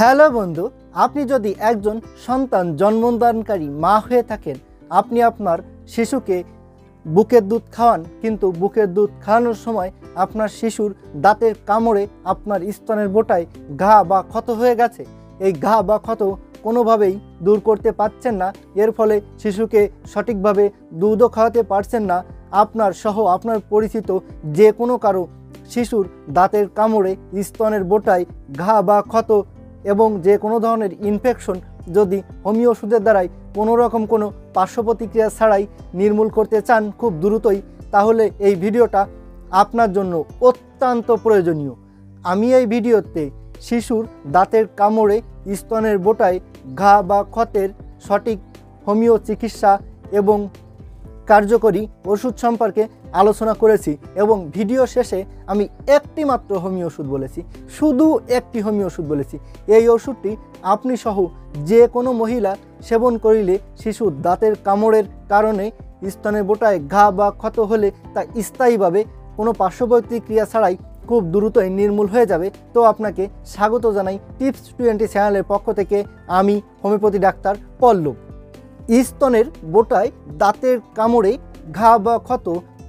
Hello বন্ধু, আপনি যদি একজন সন্তান জন্মদানকারী মা হয়ে থাকেন, আপনি আপনার শিশুকে বুকের দুধ খাওয়ান, কিন্তু বুকের দুধ খাওয়ানোর সময় আপনার শিশুর দাঁতের কামড়ে আপনার স্তনের বোটায় ঘা বা ক্ষত হয়ে গেছে। এই ঘা বা ক্ষত কোনোভাবেই দূর করতে পারছেন না, এর ফলে শিশুকে সঠিকভাবে দুধও খাওয়াতে পারছেন না। আপনার সহ আপনার পরিচিত যে কোনো কারো শিশুর দাঁতের কামড়ে স্তনের বোটায় ঘা বা ক্ষত এবং যে কোনো ধরনের ইনফেকশন যদি হোমিও ওষুধের দ্বারাই কোনো রকম কোনো পার্শ্ব প্রতিক্রিয়া ছাড়াই নির্মূল করতে চান খুব দ্রুতই, তাহলে এই ভিডিওটা আপনার জন্য অত্যন্ত প্রয়োজনীয়। আমি এই ভিডিওতে শিশুর দাঁতের কামড়ে স্তনের বোটায় ঘা বা ক্ষতের সঠিক হোমিও চিকিৎসা এবং কার্যকরী ওষুধ সম্পর্কে আলোচনা করেছি এবং ভিডিও শেষে আমি একটি মাত্র হোমিও ওষুধ বলেছি, শুধু একটি হোমিও ওষুধ বলেছি। এই ওষুধটি আপনি সহ যে কোনো মহিলা সেবন করিলে শিশুর দাঁতের কামড়ের কারণে স্তনের বোটায় ঘা বা ক্ষত হলে তা স্থায়ীভাবে কোনো পার্শ্ব প্রতিক্রিয়া ছাড়াই খুব দ্রুতই নির্মূল হয়ে যাবে। তো আপনাকে স্বাগত জানাই টিপস 20 চ্যানেলের পক্ষ থেকে। আমি হোমিওপ্যাথি ডাক্তার পল্লব। স্তনের বোটায় দাঁতের কামড়ে ঘা বা ক্ষত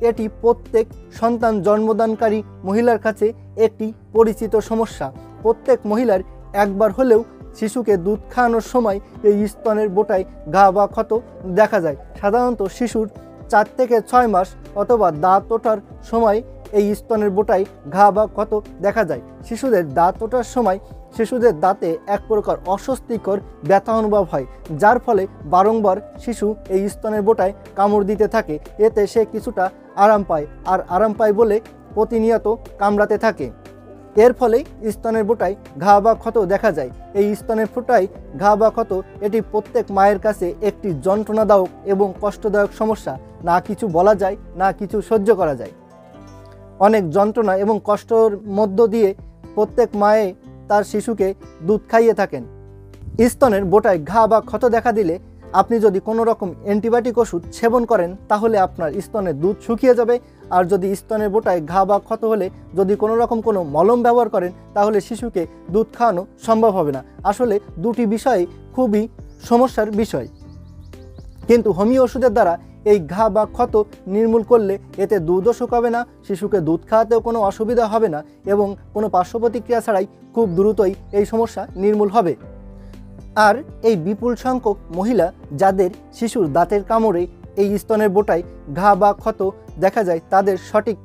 এটি প্রত্যেক সন্তান জন্মদানকারী মহিলার কাছে একটি পরিচিত সমস্যা। প্রত্যেক মহিলার একবার হলেও শিশুকে দুধ খাওয়ানোর সময় এই স্তনের বোটায় ঘা বা ক্ষত দেখা যায়। সাধারণত শিশুর 4 থেকে 6 মাস অথবা দাঁত ওঠার সময় এই স্তনের বোটায় ঘা বা ক্ষত দেখা যায়। শিশুদের দাঁত ওঠার সময় শিশুদের দাঁতে এক প্রকার অস্বস্তিকর ব্যথা অনুভব হয়, যার ফলে বারংবার শিশু এই স্তনের বোটায় কামড় দিতে থাকে। এতে সে কিছুটা আরাম পায়, আর আরাম পায় বলে প্রতিনিয়ত কামড়াতে থাকে। এর ফলে স্তনের বোটায় ঘা বা ক্ষত দেখা যায়। এই স্তনের বোটায় ঘা বা ক্ষত এটি প্রত্যেক মায়ের কাছে একটি যন্ত্রণাদায়ক এবং কষ্টদায়ক সমস্যা। না কিছু বলা যায়, না কিছু সহ্য করা যায়। অনেক যন্ত্রণা এবং কষ্টর মধ্য দিয়ে প্রত্যেক মায়ে তার শিশুকে দুধ খাইয়ে থাকেন। স্তনের বোটায় ঘা বা ক্ষত দেখা দিলে আপনি যদি কোনো রকম অ্যান্টিবায়োটিক ওষুধ সেবন করেন, তাহলে আপনার স্তনের দুধ শুকিয়ে যাবে। আর যদি স্তনের বোটায় ঘা বা ক্ষত হলে যদি কোনো রকম কোনো মলম ব্যবহার করেন, তাহলে শিশুকে দুধ খাওয়ানো সম্ভব হবে না। আসলে দুটি বিষয় খুবই সমস্যার বিষয়, কিন্তু হোমিও ওষুধের দ্বারা এই ঘা বা ক্ষত নির্মূল করলে এতে দুধও শুকাবে না, শিশুকে দুধ খাওয়াতেও কোনো অসুবিধা হবে না এবং কোনো পার্শ্ব প্রতিক্রিয়া ছাড়াই খুব দ্রুতই এই সমস্যা নির্মূল হবে। আর এই বিপুল সংখ্যক মহিলা যাদের শিশুর দাঁতের কামড়ে এই স্তনের বোটায় ঘা বা ক্ষত দেখা যায়, তাদের সঠিক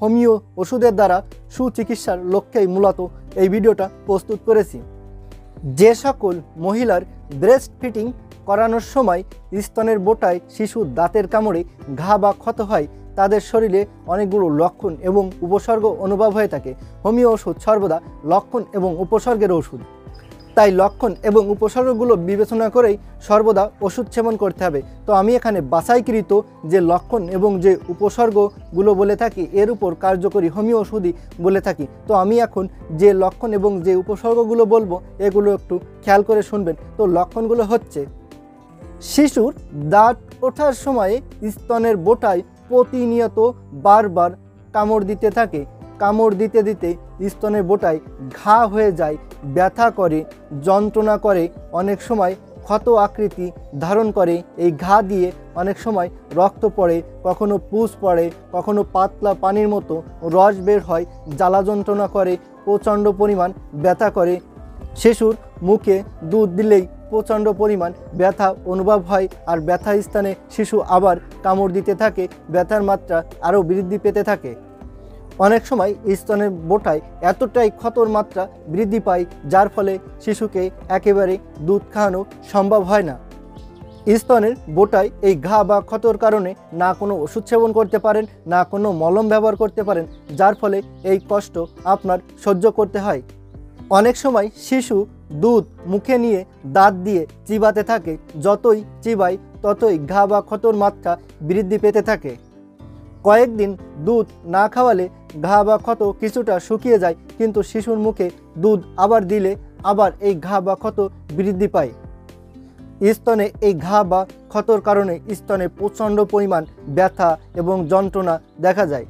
হোমিও ওষুধের দ্বারা সুচিকিৎসার লক্ষ্যেই মূলত এই ভিডিওটা প্রস্তুত করেছি। যে সকল মহিলার ব্রেস্ট ফিডিং করানোর সময় স্তনের বোটায় শিশুর দাঁতের কামড়ে ঘা বা ক্ষত হয়, তাদের শরীরে অনেকগুলো লক্ষণ এবং উপসর্গ অনুভব হয়ে থাকে। হোমিও ওষুধ সর্বদা লক্ষণ এবং উপসর্গের ওষুধ, তাই লক্ষণ এবং উপসর্গগুলো বিবেচনা করেই সর্বদা ওষুধ সেবন করতে হবে। তো আমি এখানে বাছাইকৃত যে লক্ষণ এবং যে উপসর্গগুলো বলে থাকি, এর উপর কার্যকরী হোমিও ওষুধই বলে থাকি। তো আমি এখন যে লক্ষণ এবং যে উপসর্গগুলো বলবো, এগুলো একটু খেয়াল করে শুনবেন। তো লক্ষণগুলো হচ্ছে, শিশুর দাঁত ওঠার সময়ে স্তনের বোটায় প্রতিনিয়ত বারবার কামড় দিতে থাকে। কামড় দিতে দিতে স্তনের বোটায় ঘা হয়ে যায়, ব্যথা করে, যন্ত্রণা করে, অনেক সময় ক্ষত আকৃতি ধারণ করে। এই ঘা দিয়ে অনেক সময় রক্ত পড়ে, কখনো পুষ পড়ে, কখনো পাতলা পানির মতো রস বের হয়, জ্বালা যন্ত্রণা করে, প্রচণ্ড পরিমাণ ব্যথা করে। শিশুর মুখে দুধ দিলেই প্রচণ্ড পরিমাণ ব্যথা অনুভব হয়, আর ব্যথা স্থানে শিশু আবার কামড় দিতে থাকে, ব্যথার মাত্রা আরও বৃদ্ধি পেতে থাকে। অনেক সময় স্তনের বোটায় এতটাই ক্ষতর মাত্রা বৃদ্ধি পায়, যার ফলে শিশুকে একেবারে দুধ খাওয়ানো সম্ভব হয় না। স্তনের বোটায় এই ঘা বা ক্ষতর কারণে না কোনো ওষুধ সেবন করতে পারেন, না কোনো মলম ব্যবহার করতে পারেন, যার ফলে এই কষ্ট আপনার সহ্য করতে হয়। অনেক সময় শিশু দুধ মুখে নিয়ে দাঁত দিয়ে চিবাতে থাকে, যতই চিবায় ততই ঘা বা ক্ষতর মাত্রা বৃদ্ধি পেতে থাকে। কয়েকদিন দুধ না খাওয়ালে ঘা বা ক্ষত কিছুটা শুকিয়ে যায়, কিন্তু শিশুর মুখে দুধ আবার দিলে আবার এই ঘা বা ক্ষত বৃদ্ধি পায়। স্তনে এই ঘা বা ক্ষতর কারণে স্তনে প্রচণ্ড পরিমাণ ব্যথা এবং যন্ত্রণা দেখা যায়।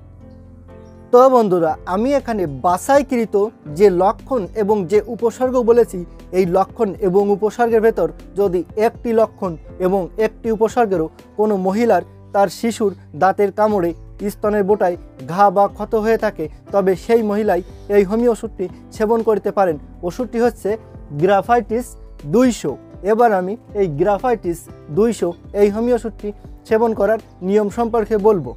তো বন্ধুরা, আমি এখানে বাছাইকৃত যে লক্ষণ এবং যে উপসর্গ বলেছি, এই লক্ষণ এবং উপসর্গের ভেতর যদি একটি লক্ষণ এবং একটি উপসর্গেরও কোনো মহিলার তার শিশুর দাঁতের কামড়ে স্তনের বোটায় ঘা বা ক্ষত হয়ে থাকে, তবে সেই মহিলাই এই হোমিও ওষুধটি সেবন করতে পারেন। ওষুধটি হচ্ছে গ্রাফাইটিস 200। এবার আমি এই গ্রাফাইটিস 200 এই হোমিও ওষুধটি সেবন করার নিয়ম সম্পর্কে বলবো।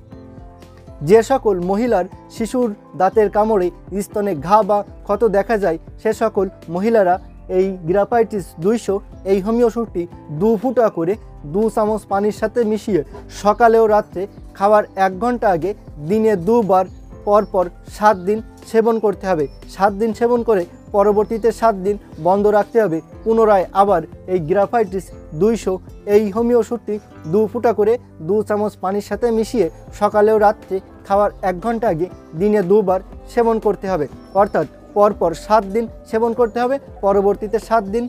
যে সকল মহিলার শিশুর দাঁতের কামড়ে স্তনে ঘা বা ক্ষত দেখা যায়, সে সকল মহিলারা এই গ্রাফাইটিস 200 এই হোমিও ওষুধটি 2 ফুটা করে 2 চামচ পানির সাথে মিশিয়ে সকালে ও রাত্রে খাওয়ার 1 ঘন্টা আগে দিনে 2 বার পরপর 7 দিন সেবন করতে হবে। 7 দিন সেবন করে পরবর্তীতে 7 দিন বন্ধ রাখতে হবে। পুনরায় আবার এই গ্রাফাইটিস 200 এই হোমিও ওষুধটি 2 ফুটা করে 2 চামচ পানির সাথে মিশিয়ে সকালে ও রাত্রে খাওয়ার 1 ঘন্টা আগে দিনে 2 বার সেবন করতে হবে। অর্থাৎ পরপর 7 দিন সেবন করতে হবে, পরবর্তীতে 7 দিন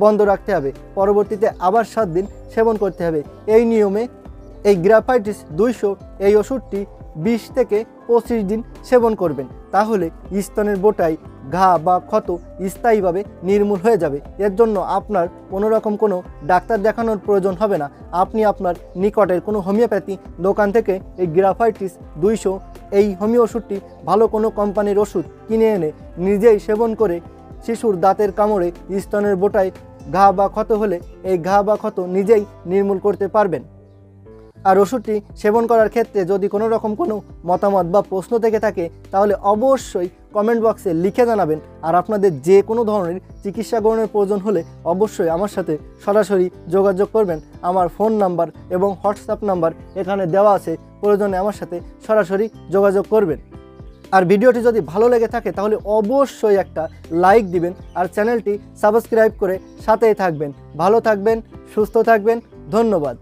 বন্ধ রাখতে হবে, পরবর্তীতে আবার 7 দিন সেবন করতে হবে। এই নিয়মে এই গ্রাফাইটিস 200 এই ওষুধটি 20 থেকে 25 দিন সেবন করবেন, তাহলে স্তনের বোটায় ঘা বা ক্ষত স্থায়ীভাবে নির্মূল হয়ে যাবে। এর জন্য আপনার কোনো রকম কোনো ডাক্তার দেখানোর প্রয়োজন হবে না। আপনি আপনার নিকটের কোনো হোমিওপ্যাথি দোকান থেকে এই গ্রাফাইটিস 200 এই হোমিও ওষুধটি ভালো কোনো কোম্পানির ওষুধ কিনে এনে নিজেই সেবন করে শিশুর দাঁতের কামড়ে স্তনের বোটায় ঘা বা ক্ষত হলে এই ঘা বা ক্ষত নিজেই নির্মূল করতে পারবেন। আর ওষুধটি সেবন করার ক্ষেত্রে যদি কোনো রকম কোনো মতামত বা প্রশ্ন থেকে থাকে, তাহলে অবশ্যই কমেন্ট বক্সে লিখে জানাবেন। আর আপনাদের যে কোনো ধরনের চিকিৎসা গ্রহণের প্রয়োজন হলে অবশ্যই আমার সাথে সরাসরি যোগাযোগ করবেন। আমার ফোন নাম্বার এবং হোয়াটসঅ্যাপ নাম্বার এখানে দেওয়া আছে, প্রয়োজনে আমার সাথে সরাসরি যোগাযোগ করবেন। আর ভিডিওটি যদি ভালো লেগে থাকে তাহলে অবশ্যই একটা লাইক দিবেন আর চ্যানেলটি সাবস্ক্রাইব করে সাথেই থাকবেন। ভালো থাকবেন, সুস্থ থাকবেন, ধন্যবাদ।